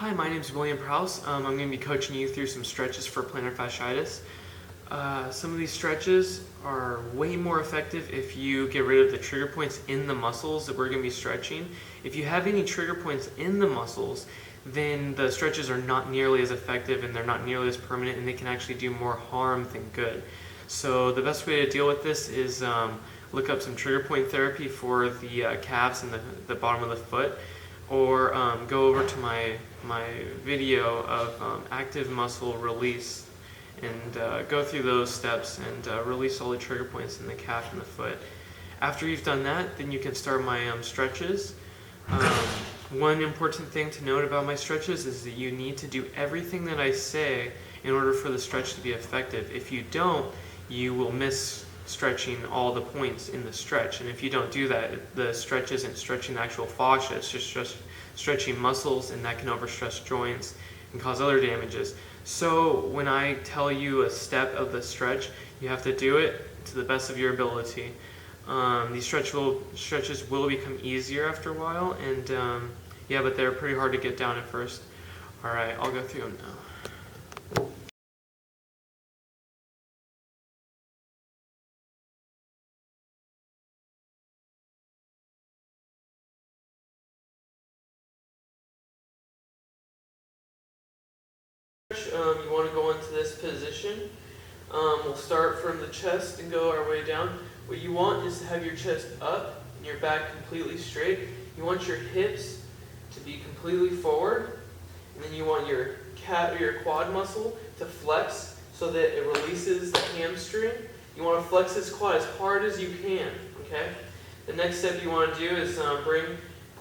Hi, my name is William Prowse. I'm going to be coaching you through some stretches for plantar fasciitis. Some of these stretches are way more effective if you get rid of the trigger points in the muscles that we're going to be stretching. If you have any trigger points in the muscles, then the stretches are not nearly as effective and they're not nearly as permanent, and they can actually do more harm than good. So the best way to deal with this is look up some trigger point therapy for the calves and the bottom of the foot, or go over to my video of active muscle release and go through those steps and release all the trigger points in the calf and the foot. After you've done that, then you can start my stretches. One important thing to note about my stretches is that you need to do everything that I say in order for the stretch to be effective. If you don't, you will miss stretching all the points in the stretch, and if you don't do that, the stretch isn't stretching the actual fascia, it's just stretching muscles, and that can overstress joints and cause other damages. So when I tell you a step of the stretch, you have to do it to the best of your ability. These stretches will become easier after a while, and yeah, but they're pretty hard to get down at first. Alright, I'll go through them now. You want to go into this position. We'll start from the chest and go our way down. What you want is to have your chest up and your back completely straight. You want your hips to be completely forward, and then you want your quad muscle to flex so that it releases the hamstring. You want to flex this quad as hard as you can. Okay. The next step you want to do is bring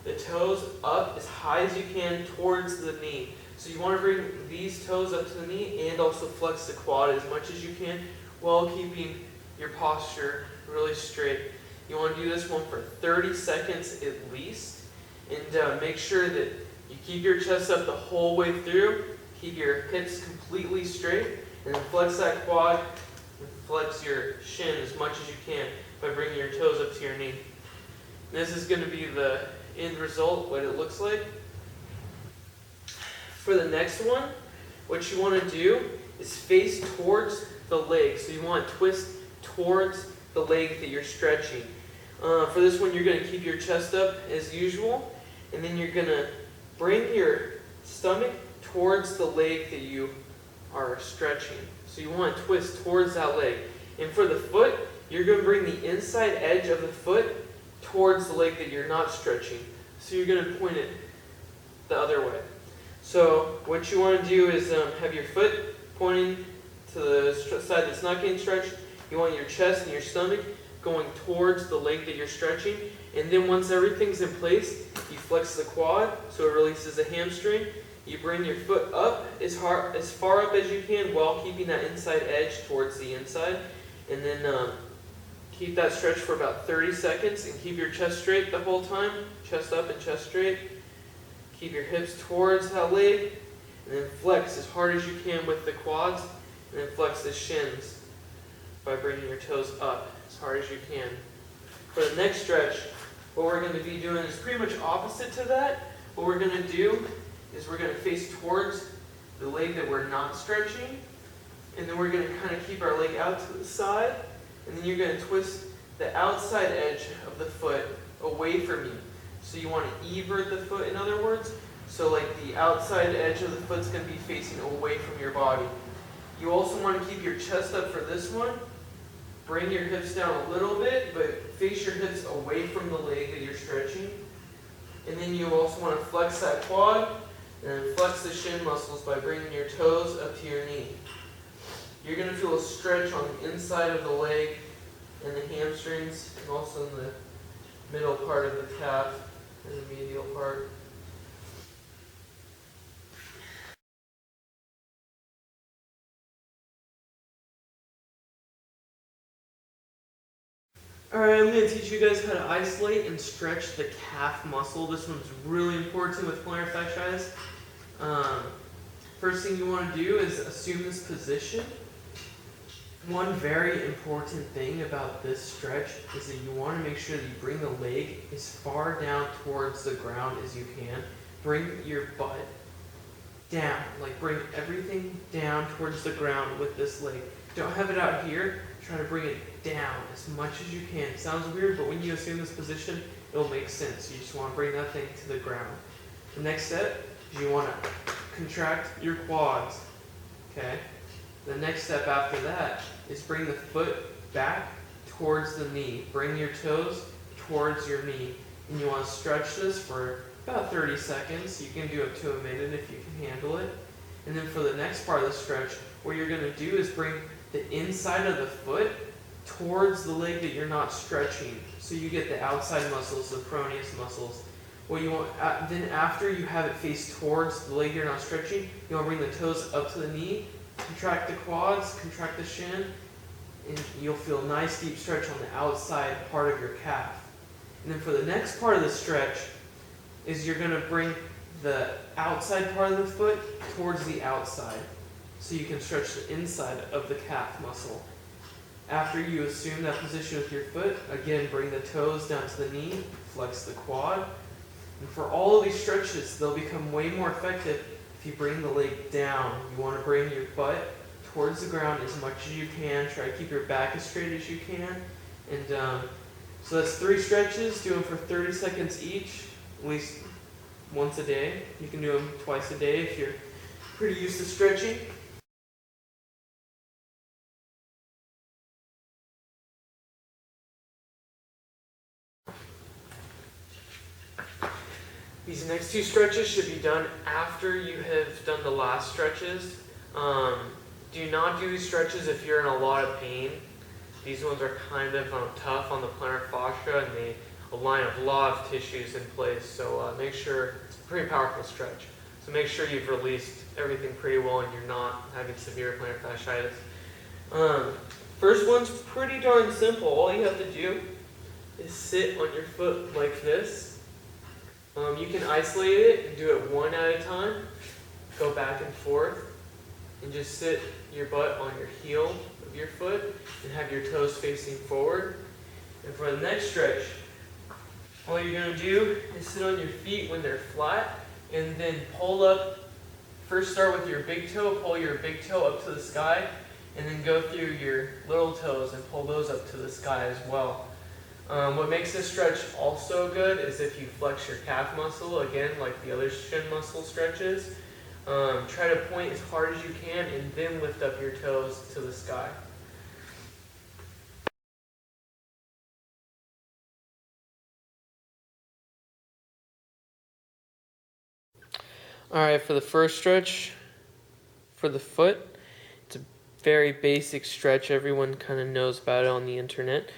the toes up as high as you can towards the knee. So you want to bring these toes up to the knee and also flex the quad as much as you can while keeping your posture really straight. You want to do this one for 30 seconds at least, and make sure that you keep your chest up the whole way through, keep your hips completely straight, and then flex that quad and flex your shin as much as you can by bringing your toes up to your knee. And this is going to be the end result, what it looks like. For the next one, what you want to do is face towards the leg. So you want to twist towards the leg that you're stretching. For this one, you're going to keep your chest up as usual, and then you're going to bring your stomach towards the leg that you are stretching. So you want to twist towards that leg. And for the foot, you're going to bring the inside edge of the foot towards the leg that you're not stretching. So you're going to point it the other way. So what you want to do is have your foot pointing to the side that's not getting stretched. You want your chest and your stomach going towards the leg that you're stretching. And then once everything's in place, you flex the quad so it releases the hamstring. You bring your foot up as far up as you can while keeping that inside edge towards the inside. And then keep that stretch for about 30 seconds and keep your chest straight the whole time. Chest up and chest straight. Keep your hips towards that leg, and then flex as hard as you can with the quads, and then flex the shins by bringing your toes up as hard as you can. For the next stretch, what we're going to be doing is pretty much opposite to that. What we're going to do is we're going to face towards the leg that we're not stretching, and then we're going to kind of keep our leg out to the side, and then you're going to twist the outside edge of the foot away from you. So you want to evert the foot, in other words. So like the outside edge of the foot's going to be facing away from your body. You also want to keep your chest up for this one. Bring your hips down a little bit, but face your hips away from the leg that you're stretching. And then you also want to flex that quad and flex the shin muscles by bringing your toes up to your knee. You're going to feel a stretch on the inside of the leg and the hamstrings, and also in the middle part of the calf and the medial part. Alright, I'm going to teach you guys how to isolate and stretch the calf muscle. This one's really important with plantar fasciitis. First thing you want to do is assume this position. One very important thing about this stretch is that you want to make sure that you bring the leg as far down towards the ground as you can. Bring your butt down. Like bring everything down towards the ground with this leg. Don't have it out here. Try to bring it down as much as you can. It sounds weird, but when you assume this position, it'll make sense. You just want to bring that thing to the ground. The next step is you want to contract your quads. Okay? The next step after that is bring the foot back towards the knee. Bring your toes towards your knee. And you want to stretch this for about 30 seconds. You can do up to a minute if you can handle it. And then for the next part of the stretch, what you're going to do is bring the inside of the foot towards the leg that you're not stretching. So you get the outside muscles, the peroneus muscles. What you want, then after you have it face towards the leg you're not stretching, you want to bring the toes up to the knee, contract the quads, contract the shin, and you'll feel a nice deep stretch on the outside part of your calf. And then for the next part of the stretch is you're going to bring the outside part of the foot towards the outside so you can stretch the inside of the calf muscle. After you assume that position with your foot, again bring the toes down to the knee, flex the quad. And for all of these stretches, they'll become way more effective if you bring the leg down. You want to bring your butt towards the ground as much as you can. Try to keep your back as straight as you can. And so that's 3 stretches. Do them for 30 seconds each, at least once a day. You can do them twice a day if you're pretty used to stretching. These next 2 stretches should be done after you have done the last stretches. Do not do these stretches if you're in a lot of pain. These ones are kind of tough on the plantar fascia, and they align a lot of tissues in place. So make sure, it's a pretty powerful stretch. So make sure you've released everything pretty well and you're not having severe plantar fasciitis. First one's pretty darn simple. All you have to do is sit on your foot like this. You can isolate it and do it one at a time. Go back and forth and just sit your butt on your heel of your foot and have your toes facing forward. And for the next stretch, all you're going to do is sit on your feet when they're flat and then pull up. First start with your big toe, pull your big toe up to the sky, and then go through your little toes and pull those up to the sky as well. What makes this stretch also good is if you flex your calf muscle, again, like the other shin muscle stretches. Try to point as hard as you can and then lift up your toes to the sky. Alright, for the first stretch, for the foot, it's a very basic stretch. Everyone kind of knows about it on the internet.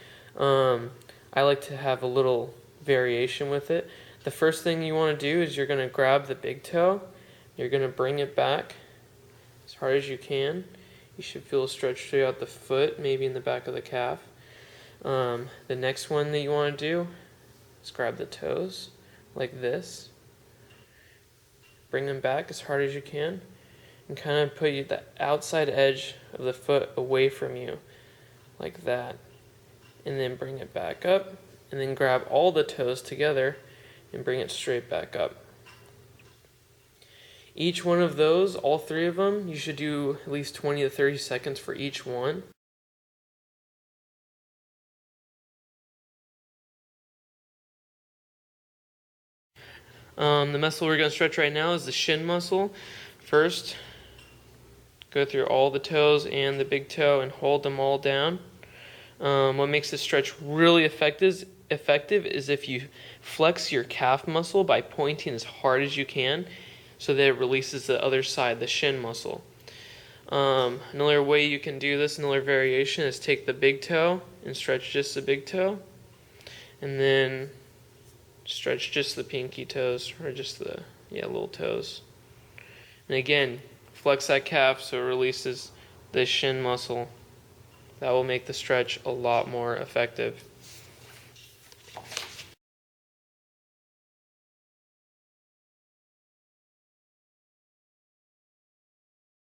I like to have a little variation with it. The first thing you want to do is you're going to grab the big toe. You're going to bring it back as hard as you can. You should feel a stretch throughout the foot, maybe in the back of the calf. The next one that you want to do is grab the toes like this. Bring them back as hard as you can and kind of put the outside edge of the foot away from you like that. And then bring it back up, and then grab all the toes together and bring it straight back up. Each one of those, all 3 of them, you should do at least 20 to 30 seconds for each one. The muscle we're going to stretch right now is the shin muscle. First, go through all the toes and the big toe and hold them all down. What makes this stretch really effective is if you flex your calf muscle by pointing as hard as you can so that it releases the other side, the shin muscle. Another way you can do this, another variation, is take the big toe and stretch just the big toe, and then stretch just the pinky toes, or just the little toes. And again, flex that calf so it releases the shin muscle. That will make the stretch a lot more effective.